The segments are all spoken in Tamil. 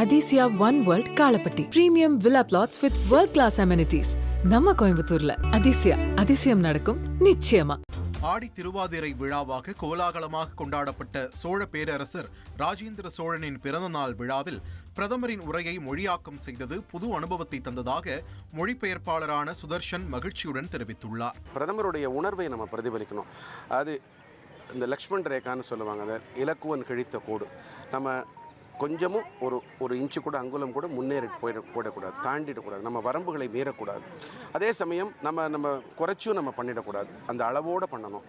Adisia One World Kalapatti. Premium villa plots with world-class amenities. நம்ம கோயம்புத்தூர்ல அதிசயம் நடக்கும் நிச்சயமா. ஆடி திருவாதிரை விழாவாக கோலாகலமாக கொண்டாடப்பட்ட சோழ பேரரசர் ராஜேந்திர சோழனின் பிறந்தநாள் விழாவில் பிரதமரின் உரையை மொழியாக்கம் செய்தது புது அனுபவத்தை தந்ததாக மொழிபெயர்ப்பாளரான சுதர்ஷன் மகிழ்ச்சியுடன் தெரிவித்துள்ளார். பிரதமருடைய உணர்வை நம்ம பிரதிபலிக்கணும். அது இந்த லக்ஷ்மண் ரேகான்னு சொல்லுவாங்க, அந்த இலக்குவன் கிழித்த கோடு. நம்ம கொஞ்சமும் ஒரு இன்ச்சு கூட அங்குலம் கூட முன்னேறி போயிடக்கூடாது, தாண்டிடக்கூடாது, நம்ம வரம்புகளை மீறக்கூடாது. அதே சமயம் நம்ம குறைச்சும் நம்ம பண்ணிடக்கூடாது, அந்த அளவோடு பண்ணணும்.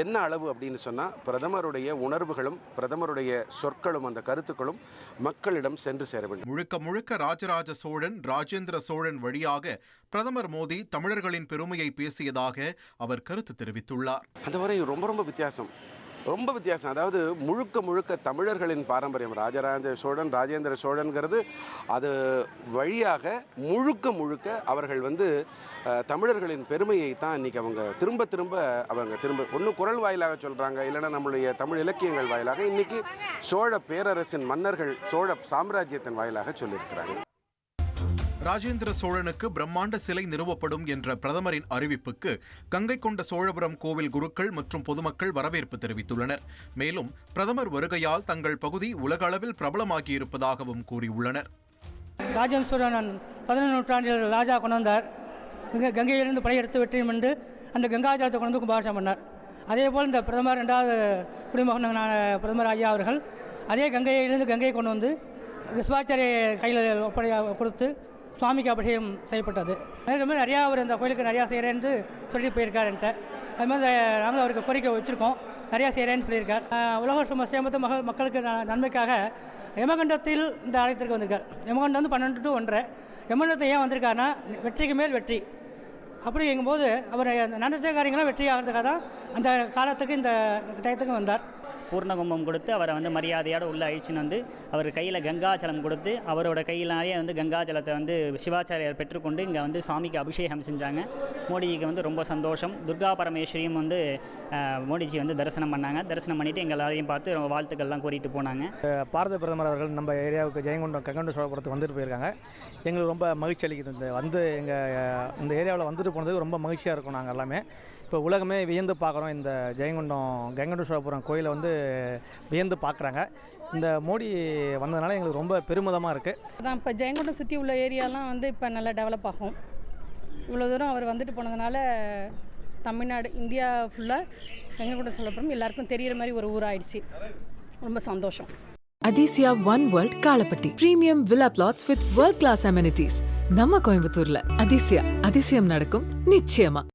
என்ன அளவு அப்படின்னு சொன்னால், பிரதமருடைய உணர்வுகளும் பிரதமருடைய சொற்களும் அந்த கருத்துக்களும் மக்களிடம் சென்று சேர வேண்டும். முழுக்க ராஜராஜ சோழன் ராஜேந்திர சோழன் வழியாக பிரதமர் மோடி தமிழர்களின் பெருமையை பேசியதாக அவர் கருத்து தெரிவித்துள்ளார். அந்த வரை ரொம்ப வித்தியாசம். அதாவது முழுக்க தமிழர்களின் பாரம்பரியம். ராஜேந்திர சோழன்கிறது அது வழியாக முழுக்க அவர்கள் தமிழர்களின் பெருமையை தான் இன்னைக்கு அவங்க திரும்ப ஒன்று குரல் வாயிலாக சொல்கிறாங்க, இல்லைன்னா நம்மளுடைய தமிழ் இலக்கியங்கள் வாயிலாக இன்னைக்கு சோழ பேரரசின் மன்னர்கள் சோழ சாம்ராஜ்யத்தின் வாயிலாக சொல்லியிருக்கிறாங்க. ராஜேந்திர சோழனுக்கு பிரம்மாண்ட சிலை நிறுவப்படும் என்ற பிரதமரின் அறிவிப்புக்கு கங்கை கொண்ட சோழபுரம் கோவில் குருக்கள் மற்றும் பொதுமக்கள் வரவேற்பு தெரிவித்துள்ளனர். மேலும் பிரதமர் வருகையால் தங்கள் பகுதி உலக அளவில் பிரபலமாகியிருப்பதாகவும் கூறியுள்ளனர். ராஜேந்திர சோழன் 11 நூற்றாண்டில் ராஜா கொண்டு வந்தார். கங்கையிலிருந்து படையெடுத்து வெற்றியும் என்று அந்த கங்காஜலத்தை கொண்டு வந்து கும்பாபிஷேகம் பண்ணார். அதே போல் இந்த பிரதமர் 2வது குடிமகனான பிரதமர் ஐயா அவர்கள் அதே கங்கையை கொண்டு வந்து சிவாச்சாரிய கையில் கொடுத்து சுவாமிக்கு அபிஷேகம் செய்யப்பட்டது. அதுக்கு மாதிரி நிறையா அவர் இந்த கோயிலுக்கு நிறையா செய்கிறேன்னு சொல்லி போயிருக்கார் என்கிட்ட. அது மாதிரி நாங்களும் அவருக்கு கோரிக்கை வச்சுருக்கோம், நிறையா செய்கிறேன்னு சொல்லியிருக்கார். உலக சேமத்து மக்களுக்கு நன்மைக்காக யமகண்டத்தில் இந்த ஆலயத்திற்கு வந்திருக்கார். யமகண்டம் 12 to 1.5. யமகண்டத்தை ஏன் வந்திருக்காருன்னா வெற்றிக்கு மேல் வெற்றி. அப்படி எங்கும்போது அவர் நினைச்ச காரியங்களும் வெற்றி ஆகிறதுக்காக தான் அந்த காலத்துக்கு இந்த டயத்துக்கு வந்தார். பூர்ணகும்பம் கொடுத்து அவரை மரியாதையோடு உள்ளே அழிச்சுன்னு அவர் கையில் கங்காஜலம் கொடுத்து அவரோட கையிலேயே கங்காஜலத்தை சிவாச்சாரியார் பெற்றுக்கொண்டு இங்கே சுவாமிக்கு அபிஷேகம் செஞ்சாங்க. மோடிஜிக்கு ரொம்ப சந்தோஷம். துர்கா பரமேஸ்வரியும் மோடிஜி தரிசனம் பண்ணாங்க. தரிசனம் பண்ணிவிட்டு எங்கள் எல்லாரையும் பார்த்து வாழ்த்துக்கள்லாம் கூறிட்டு போனாங்க. பாரத பிரதமர் அவர்கள் நம்ம ஏரியாவுக்கு ஜெயங்கொண்டம் கங்கண்ட சோழபுரத்துக்கு வந்துட்டு போயிருக்காங்க. எங்களுக்கு ரொம்ப மகிழ்ச்சி அளிக்குது. எங்கள் இந்த ஏரியாவில் வந்துட்டு போனதுக்கு ரொம்ப மகிழ்ச்சியாக இருக்கும். நாங்கள் எல்லாமே இப்போ உலகமே வியந்து பார்க்குறோம். இந்த கங்கண்ட சோழபுரம் கோயிலை வியந்து பார்க்குறாங்க. இந்த மோடி வந்ததுனால எங்களுக்கு ரொம்ப பெருமிதமாக இருக்குது. அதான் இப்போ ஜெயங்கொண்டம் சுற்றி உள்ள ஏரியாலாம் இப்போ நல்லா டெவலப் ஆகும். இவ்வளோ தூரம் அவர் வந்துட்டு போனதுனால தமிழ்நாடு, இந்தியா ஃபுல்லாக கங்கண்ட சோழபுரம் எல்லாருக்கும் தெரிகிற மாதிரி ஒரு ஊராயிடுச்சு. ரொம்ப சந்தோஷம். Adisia One World Kalapatti. Premium villa plots with world-class amenities. நம்ம கோயம்புத்தூர்ல அதிசயம் நடக்கும் நிச்சயமா.